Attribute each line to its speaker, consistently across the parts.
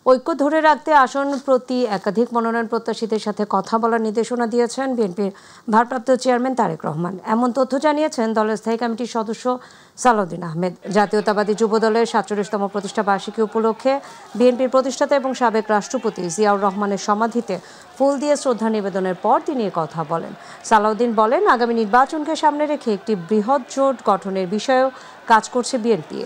Speaker 1: ঐক্য ধরে রাখতে আসন প্রতি একাধিক মনোনয়ন প্রত্যাশীদের সাথে কথা বলার নির্দেশনা দিয়েছেন বিএনপির ভারপ্রাপ্ত চেয়ারম্যান তারেক রহমান। এমন তথ্য জানিয়েছেন দলের স্থায়ী কমিটির সদস্য সালাউদ্দিন আহমেদ। জাতীয়তাবাদী যুবদলের ৪৭তম প্রতিষ্ঠা বার্ষিকী উপলক্ষে বিএনপির প্রতিষ্ঠাতা এবং সাবেক রাষ্ট্রপতি জিয়াউর রহমানের সমাধিতে ফুল দিয়ে শ্রদ্ধা নিবেদনের পর তিনি কথা বলেন। সালাউদ্দিন বলেন, আগামী নির্বাচনকে সামনে রেখে একটি বৃহৎ জোট গঠনের বিষয়েও কাজ করছে বিএনপি।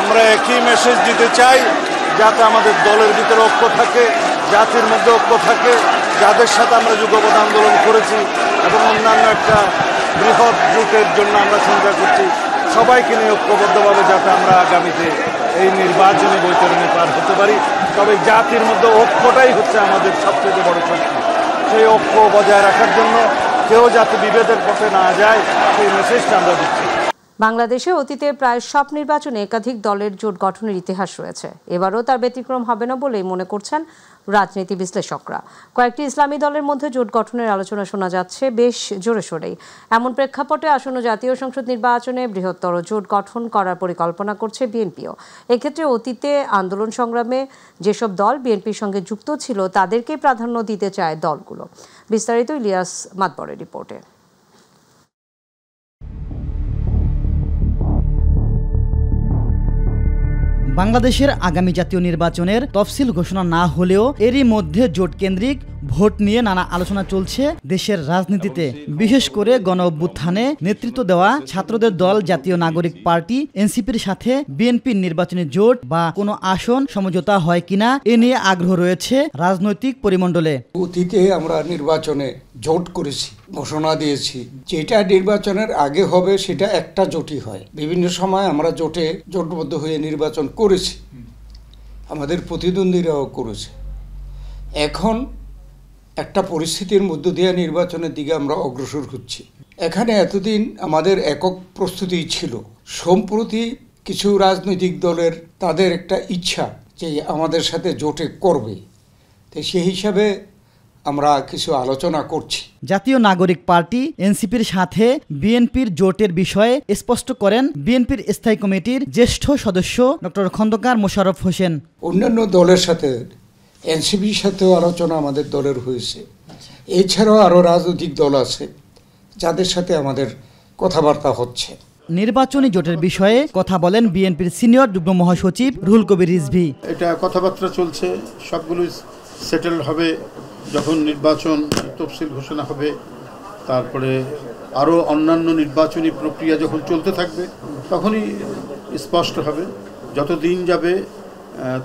Speaker 2: আমরা একই মেসেজ দিতে চাই, যাতে আমাদের দলের ভিতরে ঐক্য থাকে, জাতির মধ্যে ঐক্য থাকে, যাদের সাথে আমরা যুগপৎ আন্দোলন করেছি এবং অন্যান্য একটা বৃহৎ জোটের জন্য আমরা চিন্তা করছি, সবাইকে নিয়ে ঐক্যবদ্ধভাবে যাতে আমরা আগামীতে এই নির্বাচনী বৈতরণে পার হতে পারি। তবে জাতির মধ্যে ঐক্যটাই হচ্ছে আমাদের সবচেয়ে বড় শক্তি। সেই ঐক্য বজায় রাখার জন্য কেউ যাতে বিভেদের পথে না যায়, সেই মেসেজটা আমরা দিচ্ছি।
Speaker 1: বাংলাদেশে অতীতে প্রায় সব নির্বাচনে একাধিক দলের জোট গঠনের ইতিহাস রয়েছে। এবারও তার ব্যতিক্রম হবে না বলেই মনে করছেন রাজনীতি বিশ্লেষকরা। কয়েকটি ইসলামী দলের মধ্যে জোট গঠনের আলোচনা শোনা যাচ্ছে বেশ জোরে সোরেই। এমন প্রেক্ষাপটে আসন্ন জাতীয় সংসদ নির্বাচনে বৃহত্তর জোট গঠন করার পরিকল্পনা করছে বিএনপিও। এক্ষেত্রে অতীতে আন্দোলন সংগ্রামে যেসব দল বিএনপির সঙ্গে যুক্ত ছিল তাদেরকেই প্রাধান্য দিতে চায় দলগুলো। বিস্তারিত ইলিয়াস মাতবরের রিপোর্টে।
Speaker 3: বাংলাদেশের আগামী জাতীয় নির্বাচনের তফসিল ঘোষণা না হলেও এরই মধ্যে জোট কেন্দ্রিক ভোট নিয়ে নানা আলোচনা চলছে দেশের রাজনীতিতে। বিশেষ করে গণ অভ্যুত্থানে নেতৃত্ব দেওয়া ছাত্রদের দল জাতীয় নাগরিক পার্টি এনসিপির সাথে বিএনপির নির্বাচনী জোট বা কোনো আসন সমঝোতা হয় কিনা এ নিয়ে আগ্রহ রয়েছে রাজনৈতিক পরিমণ্ডলে।
Speaker 4: অতীতে আমরা নির্বাচনে জোট করেছি, ঘোষণা দিয়েছি, যেটা নির্বাচনের আগে হবে সেটা একটা জোটই হয়। বিভিন্ন সময় আমরা জোটবদ্ধ হয়ে নির্বাচন করেছি, আমাদের প্রতিদ্বন্দ্বীরাও করেছে। এখন একটা পরিস্থিতির মধ্য দিয়ে নির্বাচনের দিকে আমরা অগ্রসর হচ্ছি। এখানে এতদিন আমাদের একক প্রস্তুতি ছিল। সম্প্রতি কিছু রাজনৈতিক দলের তাদের একটা ইচ্ছা যে আমাদের সাথে জোটে করবে, তাই সেই হিসাবে আমরা কিছু আলোচনা করছি।
Speaker 3: জাতীয় নাগরিক পার্টি এনসিপির সাথে বিএনপির জোটের বিষয়ে স্পষ্ট করেন বিএনপির স্থায়ী কমিটির জ্যেষ্ঠ সদস্য ডক্টর খন্দকার মোশাররফ হোসেন।
Speaker 4: অন্যান্য দলের সাথে এনসিপির সাথেও আলোচনা আমাদের দলের হয়েছে। এছাড়াও আরও রাজনৈতিক দল আছে যাদের সাথে আমাদের কথাবার্তা হচ্ছে।
Speaker 3: নির্বাচনী জোটের বিষয়ে কথা বলেন বিএনপির সিনিয়র যুগ্ম মহাসচিব রুহুল কবির রিজভী।
Speaker 5: এটা কথাবার্তা চলছে, সবগুলো সেটেল হবে যখন নির্বাচন তফসিল ঘোষণা হবে। তারপরে আরও অন্যান্য নির্বাচনী প্রক্রিয়া যখন চলতে থাকবে তখনই স্পষ্ট হবে। যত দিন যাবে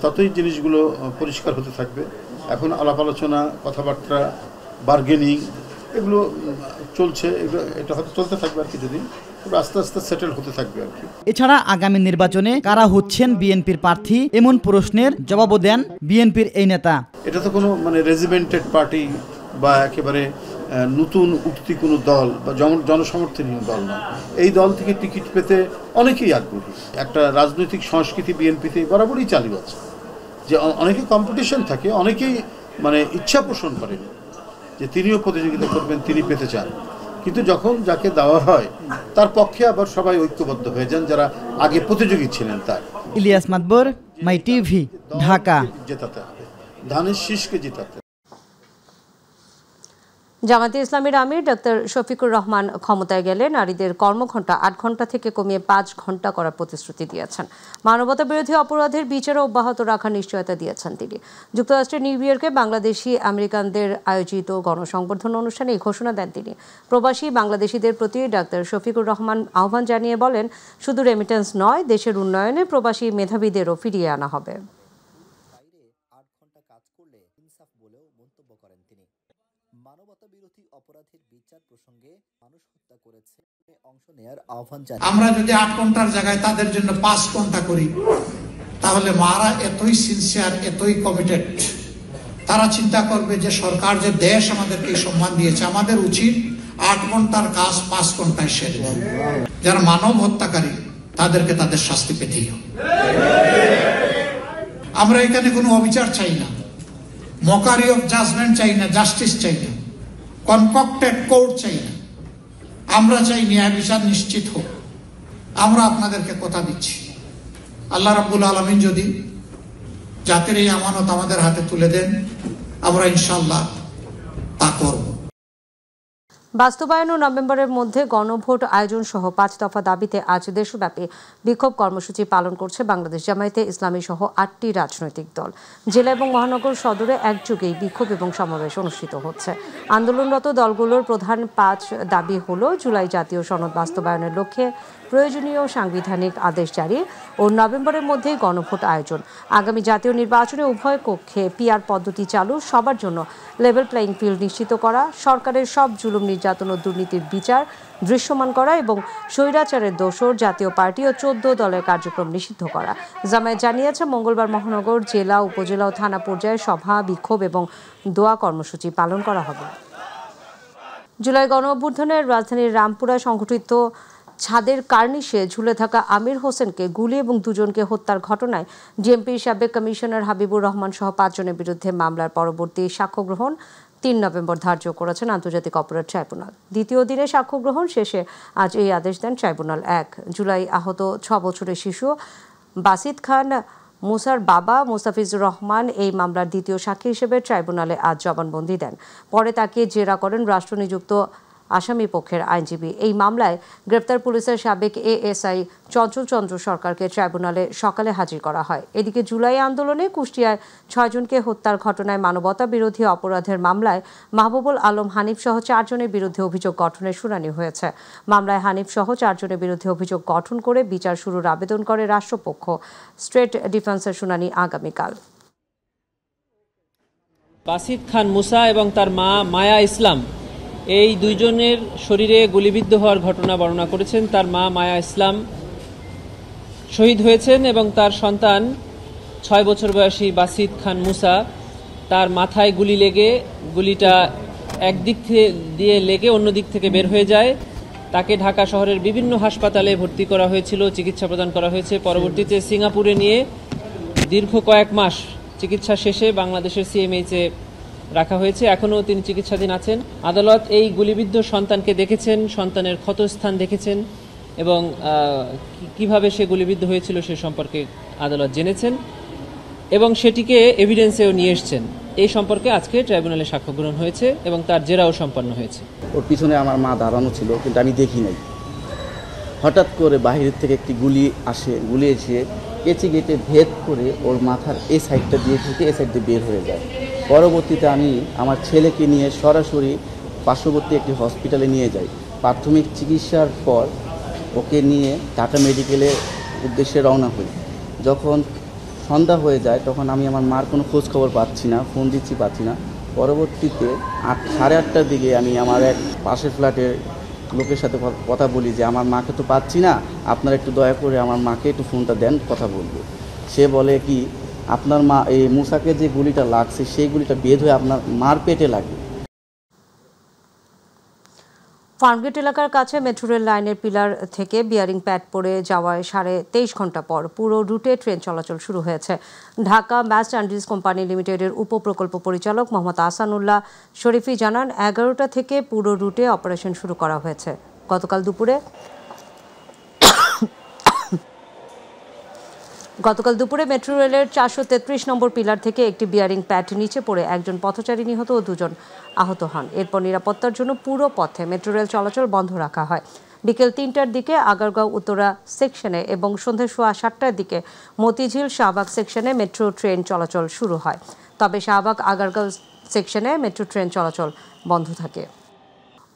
Speaker 5: ততই জিনিসগুলো পরিষ্কার হতে থাকবে। এখন আলাপ আলোচনা, কথাবার্তা, বার্গেনিং এগুলো চলছে, এটা হয়তো চলতে থাকবে আর কিছুদিন, আস্তে আস্তে সেটেল হতে থাকবে আর কি।
Speaker 3: এছাড়া আগামী নির্বাচনে কারা হচ্ছেন বিএনপির প্রার্থী এমন প্রশ্নের জবাবও দেন বিএনপির এই নেতা।
Speaker 5: এটা তো কোনো রেজিমেন্টেড পার্টি বা একেবারে নতুন উঠতি কোনো দল বা জনসমর্থনহীন দল নয়। এই দল থেকে টিকিট পেতে অনেকেই আগ্রহী। একটা রাজনৈতিক সংস্কৃতি বিএনপিতে বরাবরই চালু আছে যে অনেকে কম্পিটিশন থাকে, অনেকেই ইচ্ছা পোষণ করেন যে তিনিও প্রতিযোগিতা করবেন, তিনি পেতে চান। কিন্তু যখন যাকে দেওয়া হয় তার পক্ষে আবার সবাই ঐক্যবদ্ধ হয়ে যান যারা আগে প্রতিযোগী ছিলেন। তার
Speaker 3: ইলিয়াস মাতবর, মাই টিভি, ঢাকা।
Speaker 5: জেতাতে হবে, ধানের শীষকে জেতাতে।
Speaker 1: জামায়াতে ইসলামীর আমির ডক্টর শফিকুর রহমান ক্ষমতায় গেলে নারীদের কর্মঘণ্টা ৮ ঘণ্টা থেকে কমিয়ে ৫ ঘণ্টা করার প্রতিশ্রুতি দিয়েছেন। মানবতা বিরোধী অপরাধের বিচারও অব্যাহত রাখার নিশ্চয়তা দিয়েছেন তিনি। যুক্তরাষ্ট্রের নিউ ইয়র্কে বাংলাদেশি আমেরিকানদের আয়োজিত গণসংবর্ধনা অনুষ্ঠানে এই ঘোষণা দেন তিনি। প্রবাসী বাংলাদেশিদের প্রতি ডক্টর শফিকুর রহমান আহ্বান জানিয়ে বলেন, শুধু রেমিটেন্স নয়, দেশের উন্নয়নে প্রবাসী মেধাবীদেরও ফিরিয়ে আনা হবে।
Speaker 6: মানবতা বিরোধী অপরাধের বিচার প্রসঙ্গে মানুষ হত্যা করেছে অংশ নেয়ার আহ্বান জানান।
Speaker 7: আমরা যদি 8 ঘন্টার জায়গায় তাদের জন্য 5 ঘন্টা করি, তাহলে মারা এতই সিনসিয়ার, এতই কমিটেড, তারা চিন্তা করবে যে সরকার যে দেশ আমাদেরকে সম্মান দিয়েছে, আমাদের উচিত 8 ঘন্টার কাজ 5 ঘন্টায় সেরে দেয়। যারা মানব হত্যাকারী তাদেরকে তাদের শাস্তি পেতেই হবে। আমরা এখানে কোনো অবিচার চাই না, মকারি অফ জাজমেন্ট চাই না, জাস্টিস চাই না, কনকক্টেড কোর্ট চাই না। আমরা চাই ন্যায় বিচার নিশ্চিত হোক, আমরা আপনাদেরকে কথা দিচ্ছি, আল্লাহ রাব্বুল আলামিন যদি জাতির এই আমানত আমাদের হাতে তুলে দেন, আমরা ইনশাআল্লাহ তা করব।
Speaker 1: বাস্তবায়ন ও নভেম্বরের মধ্যে গণভোট আয়োজন সহ 5 দফা দাবিতে আজ দেশব্যাপী বিক্ষোভ কর্মসূচি পালন করছে বাংলাদেশ জামায়াতে ইসলামী সহ 8টি রাজনৈতিক দল। জেলা এবং মহানগর সদরে একযোগেই বিক্ষোভ এবং সমাবেশ অনুষ্ঠিত হচ্ছে। আন্দোলনরত দলগুলোর প্রধান 5 দাবি হলো জুলাই জাতীয় সনদ বাস্তবায়নের লক্ষ্যে প্রয়োজনীয় সাংবিধানিক আদেশ জারি ও নভেম্বরের মধ্যে গণভোট আয়োজন, আগামী জাতীয় নির্বাচনে উভয় কক্ষে পিআর পদ্ধতি চালু, সবার জন্য লেভেল প্লেইং ফিল্ড নিশ্চিত করা, সরকারের সব জুলুম নির্যাতন ও দুর্নীতির বিচার দৃশ্যমান করা এবং স্বৈরাচারের দোসর জাতীয় পার্টি ও 14 দলের কার্যক্রম নিষিদ্ধ করা। জামায়াত জানিয়েছে মঙ্গলবার মহানগর, জেলা, উপজেলা ও থানা পর্যায়ে সভা, বিক্ষোভ এবং দোয়া কর্মসূচি পালন করা হবে। জুলাই গণ অভ্যুত্থানের রাজধানীর রামপুরায় সংঘটিত ছাদের কার্নিশে ঝুলে থাকা আমির হোসেনকে গুলি এবং দুজনকে হত্যার ঘটনায় ডিএমপির সাবেক কমিশনার হাবিবুর রহমান সহ 5 জনের বিরুদ্ধে মামলার পরবর্তী সাক্ষ্য গ্রহণ 3 নভেম্বর ধার্য করেছেন আন্তর্জাতিক অপরাধ ট্রাইব্যুনাল। দ্বিতীয় দিনে সাক্ষ্য গ্রহণ শেষে আজ এই আদেশ দেন ট্রাইব্যুনাল। 1 জুলাই আহত 6 বছরের শিশু বাসিত খান মুসার বাবা মোস্তাফিজুর রহমান এই মামলার দ্বিতীয় সাক্ষী হিসেবে ট্রাইব্যুনালে আজ জবানবন্দি দেন। পরে তাকে জেরা করেন রাষ্ট্রনিযুক্ত আসামি পক্ষের আইনজীবী। এই মামলায় গ্রেপ্তার পুলিশের সাবেক এএসআই চঞ্চল চন্দ্র সরকারকে ট্রাইব্যুনালে সকালে হাজির করা হয়। এদিকে জুলাই আন্দোলনে কুষ্টিয়ায় 6 জনকে হত্যার ঘটনায় মানবতা বিরোধী অপরাধের মামলায় মাহবুবুল আলম হানিফ সহ 4 জনের বিরুদ্ধে অভিযোগ গঠনের শুনানি হয়েছে। মামলায় হানিফ সহ 4 জনের বিরুদ্ধে অভিযোগ গঠন করে বিচার শুরুর আবেদন করে রাষ্ট্রপক্ষ। স্টেট ডিফেন্সের শুনানি আগামীকাল।
Speaker 8: বাসিত খান মুসা এবং তার মা মায়া ইসলাম এই দুইজনের শরীরে গুলিবিদ্ধ হওয়ার ঘটনা বর্ণনা করেছেন। তার মা মায়া ইসলাম শহীদ হয়েছেন এবং তার সন্তান 6 বছর বয়সী বাসিত খান মুসা, তার মাথায় গুলি লেগে গুলিটা একদিক দিয়ে লেগে অন্য দিক থেকে বের হয়ে যায়। তাকে ঢাকা শহরের বিভিন্ন হাসপাতালে ভর্তি করা হয়েছিল, চিকিৎসা প্রদান করা হয়েছে। পরবর্তীতে সিঙ্গাপুরে নিয়ে দীর্ঘ কয়েক মাস চিকিৎসা শেষে বাংলাদেশের সিএমএইচে রাখা হয়েছে। এখনও তিনি চিকিৎসাধীন আছেন। আদালত এই গুলিবিদ্ধ সন্তানকে দেখেছেন, সন্তানের ক্ষতস্থান দেখেছেন এবং কিভাবে সে গুলিবিদ্ধ হয়েছিল সে সম্পর্কে আদালত জেনেছেন এবং সেটিকে এভিডেন্সেও নিয়ে এসছেন। এই সম্পর্কে আজকে ট্রাইব্যুনালে সাক্ষ্য গ্রহণ হয়েছে এবং তার জেরাও সম্পন্ন হয়েছে।
Speaker 9: ওর পিছনে আমার মা দাঁড়ানো ছিল, কিন্তু আমি দেখি নাই। হঠাৎ করে বাহিরের থেকে একটি গুলি এসে কেচি গেটে ভেদ করে ওর মাথার এই সাইডটা দিয়ে ঢুকে এই সাইড দিয়ে বের হয়ে যায়। পরবর্তীতে আমি আমার ছেলেকে নিয়ে সরাসরি পার্শ্ববর্তী একটি হসপিটালে নিয়ে যাই। প্রাথমিক চিকিৎসার পর ওকে নিয়ে ঢাকা মেডিকেলের উদ্দেশ্যে রওনা হই। যখন সন্ধ্যা হয়ে যায় তখন আমি আমার মার কোনো খোঁজ খবর পাচ্ছি না, ফোন দিচ্ছি পাচ্ছি না। পরবর্তীতে 8:30টার দিকে আমি আমার এক পাশের ফ্ল্যাটের লোকের সাথে কথা বলি যে আমার মাকে তো পাচ্ছি না, আপনারা একটু দয়া করে আমার মাকে একটু ফোনটা দেন, কথা বলবো। সে বলে কি, আপনার মা এই মুসাকে যে গুলিটা লাগছে সেই গুলিটা বের হয়ে আপনার মার পেটে লাগে।
Speaker 1: ফার্মগেট এলাকার কাছে মেট্রো রেল লাইনের পিলার থেকে বিয়ারিং প্যাড পড়ে যাওয়ায় 23.5 ঘন্টা পর পুরো রুটে ট্রেন চলাচল শুরু হয়েছে। ঢাকা ম্যাস্ট অ্যান্ড কোম্পানি লিমিটেডের উপপ্রকল্প পরিচালক মোহাম্মদ আহসানুল্লাহ শরীফি জানান, 11টা থেকে পুরো রুটে অপারেশন শুরু করা হয়েছে। গতকাল দুপুরে মেট্রো রেলের 433 নম্বর পিলার থেকে একটি বিয়ারিং প্যাড নিচে পড়ে একজন পথচারী নিহত ও 2 জন আহত হন। এরপর নিরাপত্তার জন্য পুরো পথে মেট্রো রেল চলাচল বন্ধ রাখা হয়। বিকেল 3টার দিকে আগারগাঁও উত্তরা সেকশনে এবং সন্ধ্যা 7:15টার দিকে মতিঝিল শাহবাগ সেকশনে মেট্রো ট্রেন চলাচল শুরু হয়। তবে শাহবাগ আগারগাঁও সেকশনে মেট্রো ট্রেন চলাচল বন্ধ থাকে।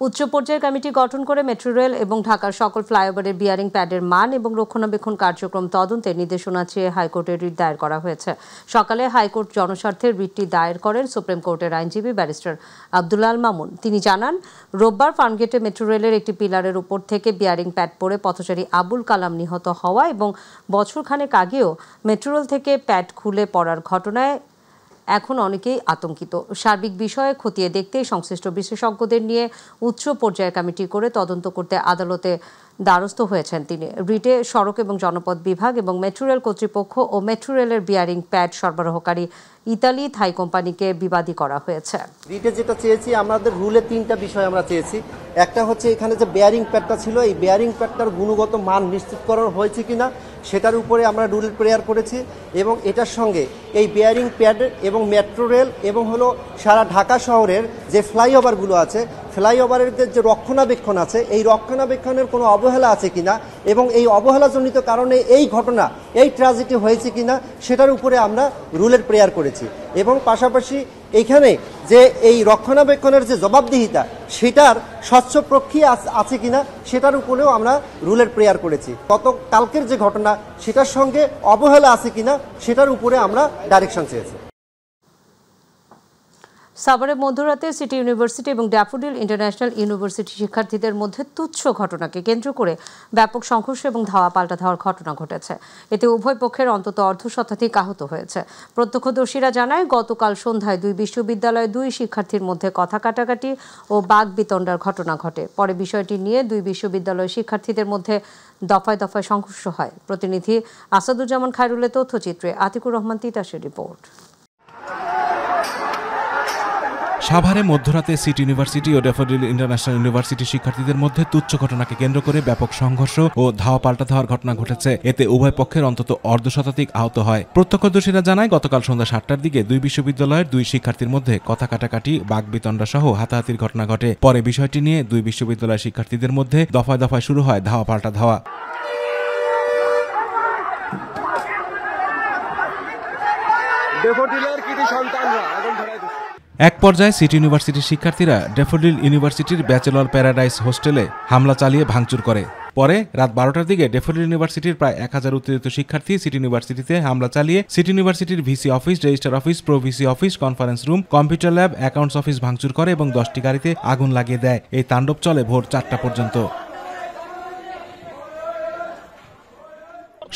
Speaker 1: উচ্চ পর্যায়ের কমিটি গঠন করে মেট্রো রেল এবং ঢাকার সকল ফ্লাইওভারের বিয়ারিং প্যাডের মান এবং রক্ষণাবেক্ষণ কার্যক্রম তদন্তের নির্দেশনা চেয়ে হাইকোর্টে রিট দায়ের করা হয়েছে। সকালে হাইকোর্ট জনস্বার্থের রিটটি দায়ের করেন সুপ্রিম কোর্টের আইনজীবী ব্যারিস্টার আব্দুল্লাহ আল মামুন। তিনি জানান, রোববার ফার্মগেটে মেট্রো রেলের একটি পিলারের উপর থেকে বিয়ারিং প্যাড পড়ে পথচারী আবুল কালাম নিহত হওয়া এবং বছরখানেক আগেও মেট্রো রেল থেকে প্যাড খুলে পড়ার ঘটনায় এখন অনেকেই আতঙ্কিত। সার্বিক বিষয়ে খতিয়ে দেখতে সংশ্লিষ্ট বিশেষজ্ঞদের নিয়ে উচ্চ পর্যায়ের কমিটি করে তদন্ত করতে আদালতে দ্বারস্থ হয়েছেন তিনি। রিটে সড়ক এবং জনপথ বিভাগ এবং মেট্রো রেল কর্তৃপক্ষ ও মেট্রো রেলের বিয়ারিং প্যাড সরবরাহকারী ইতালি থাই কোম্পানিকে বিবাদী করা হয়েছে।
Speaker 10: রিটে যেটা চেয়েছি, আমাদের রুলে 3টা বিষয় আমরা চেয়েছি। একটা হচ্ছে এখানে যে বেয়ারিং প্যাডটা ছিল, এই বেয়ারিং প্যাডটার গুণগত মান নিশ্চিত করা হয়েছে কিনা সেটার উপরে আমরা রুলের প্রেয়ার করেছি, এবং এটার সঙ্গে এই বেয়ারিং প্যাড এবং মেট্রো রেল এবং হলো সারা ঢাকা শহরের যে ফ্লাইওভারগুলো আছে, ফ্লাইওভারের যে রক্ষণাবেক্ষণ আছে, এই রক্ষণাবেক্ষণের কোনো অবহেলা আছে কিনা এবং এই অবহেলাজনিত কারণে এই ঘটনা, এই ট্র্যাজেডি হয়েছে কিনা সেটার উপরে আমরা রুলের প্রেয়ার করেছি। এবং পাশাপাশি এইখানে যে এই রক্ষণাবেক্ষণের যে জবাবদিহিতা সেটার স্বচ্ছ প্রক্রিয়া আছে কিনা সেটার উপরেও আমরা রুলের প্রেয়ার করেছি। কালকের যে ঘটনা সেটার সঙ্গে অবহেলা আছে কিনা সেটার উপরে আমরা ডাইরেকশন চেয়েছি।
Speaker 1: সাভারে মধ্যরাতে সিটি ইউনিভার্সিটি এবং ড্যাফোডিল ইন্টারন্যাশনাল ইউনিভার্সিটি শিক্ষার্থীদের মধ্যে তুচ্ছ ঘটনাকে কেন্দ্র করে ব্যাপক সংঘর্ষ এবং ধাওয়া পাল্টা ধাওয়ার ঘটনা ঘটেছে। এতে উভয় পক্ষের অন্তত অর্ধশতাধিক আহত হয়েছে। প্রত্যক্ষদর্শীরা জানায়, গতকাল সন্ধ্যায় দুই বিশ্ববিদ্যালয়ের দুই শিক্ষার্থীর মধ্যে কথা কাটাকাটি ও বাগবিতণ্ডার ঘটনা ঘটে। পরে বিষয়টি নিয়ে দুই বিশ্ববিদ্যালয়ের শিক্ষার্থীদের মধ্যে দফায় দফায় সংঘর্ষ হয়। প্রতিনিধি আসাদুজ্জামান খায়রুলের তথ্যচিত্রে আতিকুর রহমান তিতাসের রিপোর্ট।
Speaker 11: সাভারে মধ্যরাতে সিটি ইউনিভার্সিটি ও ড্যাফোডিল ইন্টারন্যাশনাল ইউনিভার্সিটি শিক্ষার্থীদের মধ্যে তুচ্ছ ঘটনাকে কেন্দ্র করে ব্যাপক সংঘর্ষ ও ধাওয়া পাল্টা ধাওয়ার ঘটনা ঘটেছে। এতে উভয় পক্ষের অন্তত অর্ধশতাধিক আহত হয়। প্রত্যক্ষদর্শীরা জানায়, গতকাল সন্ধ্যা 7টার দিকে দুই বিশ্ববিদ্যালয়ের দুই শিক্ষার্থীর মধ্যে কথা কাটাকাটি, বাগবিতণ্ডা সহ হাতাহাতির ঘটনা ঘটে। পরে বিষয়টি নিয়ে দুই বিশ্ববিদ্যালয়ের শিক্ষার্থীদের মধ্যে দফায় দফায় শুরু হয় ধাওয়া পাল্টা ধাওয়া। এক পর্যায়ে সিটি ইউনিভার্সিটির শিক্ষার্থীরা ড্যাফোডিল ইউনিভার্সিটির ব্যাচেলর প্যারাডাইস হোস্টেলে হামলা চালিয়ে ভাঙচুর করে। পরে রাত 12টার দিকে ড্যাফোডিল ইউনিভার্সিটির প্রায় 1000 উত্তেজিত শিক্ষার্থী সিটি ইউনিভার্সিটিতে হামলা চালিয়ে সিটি ইউনিভার্সিটির VC office, registrar office, pro VC office, conference room, computer lab, accounts office ভাঙচুর করে এবং 10টি গাড়িতে আগুন লাগিয়ে দেয়। এই তাণ্ডব চলে ভোর 4টা পর্যন্ত।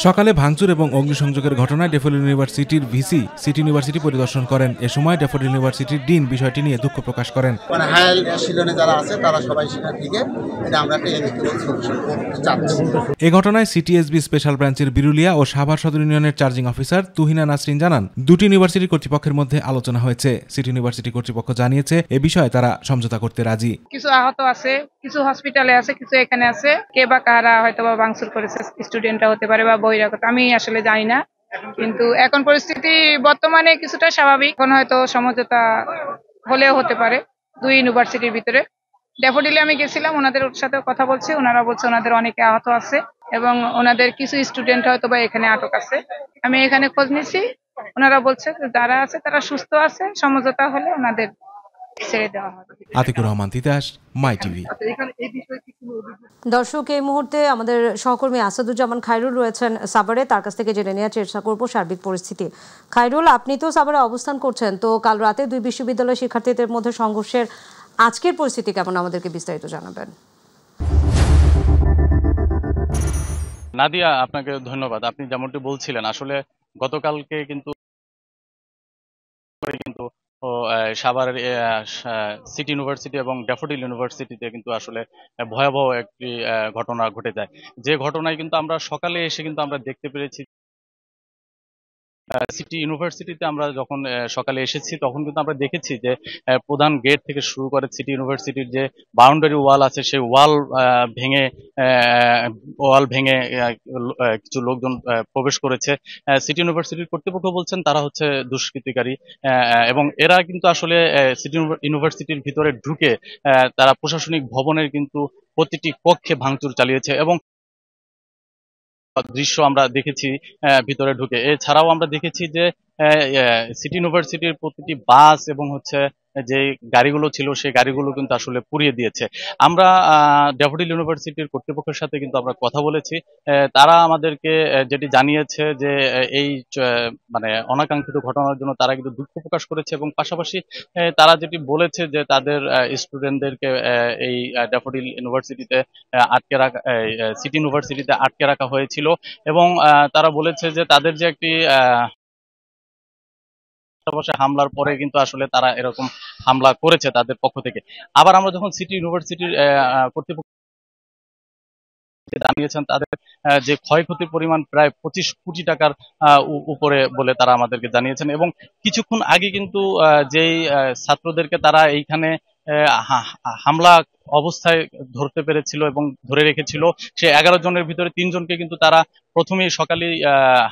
Speaker 11: সকালে ভাঙচুর এবং অগ্নিসংযোগের ঘটনায় ড্যাফোডিল ইউনিভার্সিটির ভিসি সিটি ইউনিভার্সিটি পরিদর্শন করেন। এ সময় ড্যাফোডিল ইউনিভার্সিটির ডিন বিষয়টি নিয়ে দুঃখ প্রকাশ করেন।
Speaker 12: হায়াল শিলনে যারা আছে তারা সবাই সেখান থেকে এটা আমরা একটা এমিকেবল সলিউশন করতে চাচ্ছি।
Speaker 11: এই ঘটনায় সিটিএসবি স্পেশাল ব্রাঞ্চের বিরুলিয়া ও সাভার সদর ইউনিয়নের চার্জিং অফিসার তুহিনা নাসরিন জানান, দুটি ইউনিভার্সিটি কর্তৃপক্ষের মধ্যে আলোচনা হয়েছে। সিটি ইউনিভার্সিটি কর্তৃপক্ষ জানিয়েছে এ বিষয়ে তারা সমঝোতা করতে রাজি।
Speaker 13: কিছু আহত আছে, কিছু হসপিটালে আছে, কিছু এখানে আছে। কে বা কারা হয়তো বা ভাঙচুর করেছে, স্টুডেন্টরা হতে পারে বা বহিরাগত, আমি আসলে জানি না। কিন্তু এখন পরিস্থিতি বর্তমানে কিছুটা স্বাভাবিক। এখন হয়তো সমঝোতা হলেও হতে পারে দুই ইউনিভার্সিটির ভিতরে। ড্যাফোডিলে আমি গেছিলাম, ওনাদের সাথে কথা বলছি, ওনারা বলছে ওনাদের অনেকে আহত আছে এবং ওনাদের কিছু স্টুডেন্ট হয়তো বা এখানে আটক আছে। আমি এখানে খোঁজ নিছি, ওনারা বলছে যারা আছে তারা সুস্থ আছে, সমঝোতা হলে ওনাদের ছেড়ে দেওয়া হবে।
Speaker 11: আতিকুর রহমান তিতাস, মাই টিভি।
Speaker 1: দর্শক, এই মুহূর্তে আমাদের সহকর্মী আসাদুজ্জামান খায়রুল রয়েছেন সাভারে, তার কাছ থেকে জেনে নেওয়ার চেষ্টা করব সার্বিক পরিস্থিতি। খায়রুল, আপনি তো সাভারে অবস্থান করছেন, তো কাল রাতে দুই বিশ্ববিদ্যালয় শিক্ষার্থীদের মধ্যে সংঘর্ষের আজকের পরিস্থিতি কেমন, আমাদেরকে বিস্তারিত জানাবেন।
Speaker 14: নাদিয়া, আপনাকে ধন্যবাদ। আপনি যেমনটি বলছিলেন, আসলে গতকালকে কিন্তু সাভারের সিটি ইউনিভার্সিটি এবং ড্যাফোডিল ইউনিভার্সিটিতে কিন্তু আসলে ভয়াবহ একটি ঘটনা ঘটে যায়। যে ঘটনায় কিন্তু আমরা সকালে এসে কিন্তু আমরা দেখতে পেরেছি, সিটি ইউনিভার্সিটিতে আমরা যখন সকালে এসেছি তখন কিন্তু আমরা দেখেছি যে প্রধান গেট থেকে শুরু করে সিটি ইউনিভার্সিটির যে বাউন্ডারি ওয়াল আছে সেই ওয়াল ভেঙে কিছু লোকজন প্রবেশ করেছে। সিটি ইউনিভার্সিটির কর্তৃপক্ষ বলছেন তারা হচ্ছে দুষ্কৃতিকারী এবং এরা কিন্তু আসলে সিটি ইউনিভার্সিটির ভিতরে ঢুকে তারা প্রশাসনিক ভবনের কিন্তু প্রতিটি কক্ষে ভাঙচুর চালিয়েছে এবং দৃশ্য আমরা দেখেছি ভিতরে ঢুকে। এছাড়াও আমরা দেখেছি যে সিটি ইউনিভার্সিটির প্রতিটি বাস এবং হচ্ছে যে গাড়িগুলো ছিল সেই গাড়িগুলো কিন্তু আসলে পুড়িয়ে দিয়েছে। আমরা ড্যাফোডিল ইউনিভার্সিটির কর্তৃপক্ষের সাথে কিন্তু আমরা কথা বলেছি, তারা আমাদেরকে যেটি জানিয়েছে যে এই মানে অনাকাঙ্ক্ষিত ঘটনার জন্য তারা কিন্তু দুঃখ প্রকাশ করেছে এবং পাশাপাশি তারা যেটি বলেছে যে তাদের স্টুডেন্টদেরকে এই ড্যাফোডিল ইউনিভার্সিটিতে আটকে রাখা, সিটি ইউনিভার্সিটিতে আটকে রাখা হয়েছিল এবং তারা বলেছে যে তাদের যে একটি হামলার পরে কিন্তু আসলে তারা এরকম হামলা করেছে তাদের পক্ষ থেকে। আবার আমরা যখন সিটি ইউনিভার্সিটির কর্তৃপক্ষ জানিয়েছেন তাদের যে ক্ষয়ক্ষতির পরিমাণ প্রায় 25 কোটি টাকার উপরে বলে তারা আমাদেরকে জানিয়েছেন। এবং কিছুক্ষণ আগে কিন্তু যেই ছাত্রদেরকে তারা এইখানে হামলা অবস্থায় ধরতে পেরেছিল এবং ধরে রেখেছিল, সে 11 জনের ভিতরে 3 জনকে কিন্তু তারা প্রথমেই সকালেই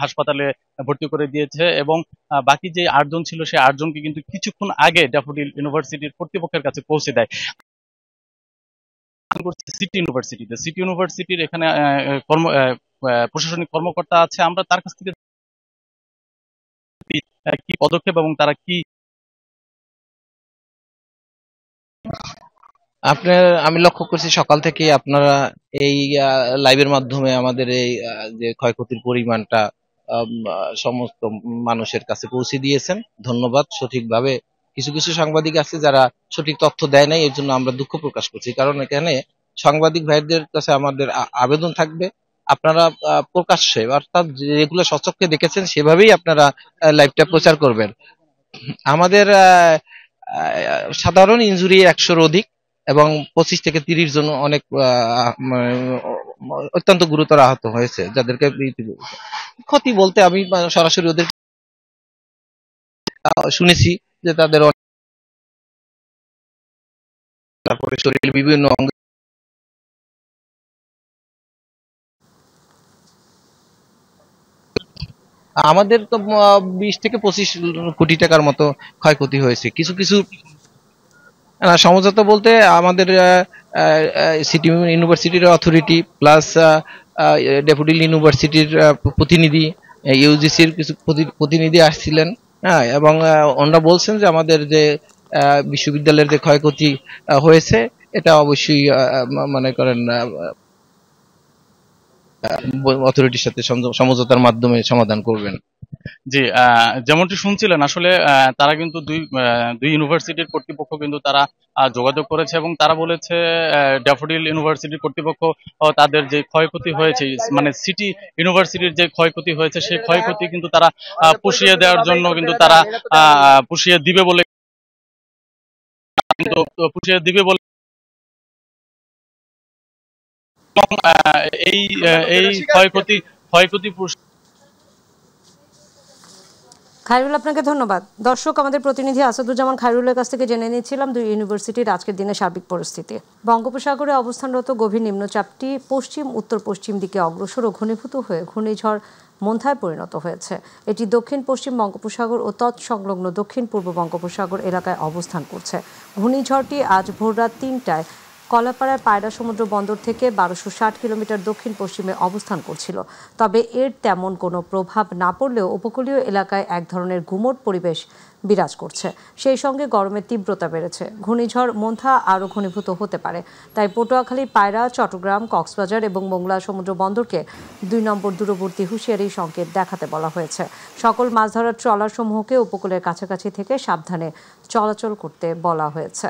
Speaker 14: হাসপাতালে ভর্তি করে দিয়েছে এবং বাকি যে 8 জন ছিল সেই 8 জনকে কিন্তু কিছুক্ষণ আগে ড্যাফোডিল ইউনিভার্সিটির কর্তৃপক্ষের কাছে পৌঁছে দেয়। সিটি ইউনিভার্সিটির এখানে প্রশাসনিক কর্মকর্তা আছে, আমরা তার কাছ থেকে কি পদক্ষেপ এবং তারা কি
Speaker 15: আমি লক্ষ্য করছি সকাল থেকে আপনারা এই লাইভের মাধ্যমে আমাদের এই যে ক্ষয়ক্ষতির পরিমাণটা সমস্ত মানুষের কাছে পৌঁছে দিয়েছেন। ধন্যবাদ। সঠিকভাবে কিছু কিছু সাংবাদিক আছে যারা সঠিক তথ্য দেয় নাই, এর জন্য আমরা দুঃখ প্রকাশ করছি। কারণ এখানে সাংবাদিক ভাইদের কাছে আমাদের আবেদন থাকবে, আপনারা প্রকাশ্যে অর্থাৎ যেগুলো সচক্ষে দেখেছেন সেভাবেই আপনারা লাইভটা প্রচার করবেন। আমাদের সাধারণ ইনজুরি 100-র অধিক এবং 25 থেকে 30 জন অনেক অত্যন্ত গুরুতর আহত হয়েছে, যাদেরকে ক্ষতি বলতে আমি সরাসরি ওদের শুনেছি যে তাদের তারপরে শরীরের বিভিন্ন অঙ্গ আমাদের তো 20 থেকে 25 কোটি টাকার মতো ক্ষয়ক্ষতি হয়েছে। কিছু কিছু সমঝোতা বলতে আমাদের সিটি ইউনিভার্সিটির অথরিটি প্লাস ড্যাফোডিল ইউনিভার্সিটির প্রতিনিধি, ইউজিসির কিছু প্রতিনিধি আসছিলেন, হ্যাঁ, এবং ওনারা বলছেন যে আমাদের যে বিশ্ববিদ্যালয়ের যে ক্ষয়ক্ষতি হয়েছে এটা অবশ্যই মনে করেন অথরিটির সাথে সমঝোতার মাধ্যমে সমাধান করবেন।
Speaker 14: জি, যেমনটি শুনছিলেন আসলে তারা কিন্তু দুই ইউনিভার্সিটির কর্তৃপক্ষ কিন্তু তারা যোগাযোগ করেছে এবং তারা বলেছে ড্যাফোডিল ইউনিভার্সিটির কর্তৃপক্ষ তাদের যে ক্ষয়ক্ষতি হয়েছে, মানে সিটি ইউনিভার্সিটির যে ক্ষয়ক্ষতি হয়েছে সেই ক্ষয়ক্ষতি কিন্তু তারা পুষিয়ে দেওয়ার জন্য কিন্তু তারা পুষিয়ে দিবে বলে এই ক্ষয়ক্ষতি
Speaker 1: খায়রুল, আপনাকে ধন্যবাদ। দর্শক, আমাদের প্রতিনিধি আসাদুজ্জামান খায়রুলের কাছ থেকে জেনে নিয়েছিলাম দুই ইউনিভার্সিটির আজকের দিনের সার্বিক পরিস্থিতি। বঙ্গোপসাগরে অবস্থানরত গভীর নিম্নচাপটি পশ্চিম উত্তর পশ্চিম দিকে অগ্রসর ও ঘনীভূত হয়ে ঘূর্ণিঝড় মোন্থায় পরিণত হয়েছে। এটি দক্ষিণ পশ্চিম বঙ্গোপসাগর ও তৎসংলগ্ন দক্ষিণ পূর্ব বঙ্গোপসাগর এলাকায় অবস্থান করছে। ঘূর্ণিঝড়টি আজ ভোররাত 3টায় কলাপাড়ার পায়রা সমুদ্র বন্দর থেকে 1260 কিলোমিটার দক্ষিণ পশ্চিমে অবস্থান করছিল। তবে এর তেমন কোনো প্রভাব না পড়লেও উপকূলীয় এলাকায় এক ধরনের গুমোট পরিবেশ বিরাজ করছে। সেই সঙ্গে গরমের তীব্রতা বেড়েছে। ঘূর্ণিঝড় মোন্থা আরও ঘনীভূত হতে পারে, তাই পটুয়াখালী, পায়রা, চট্টগ্রাম, কক্সবাজার এবং মোংলা সমুদ্র বন্দরকে 2 নম্বর দূরবর্তী হুঁশিয়ারি সংকেত দেখাতে বলা হয়েছে। সকল মাছ ধরার ট্রলারসমূহকে উপকূলের কাছাকাছি থেকে সাবধানে চলাচল করতে বলা হয়েছে।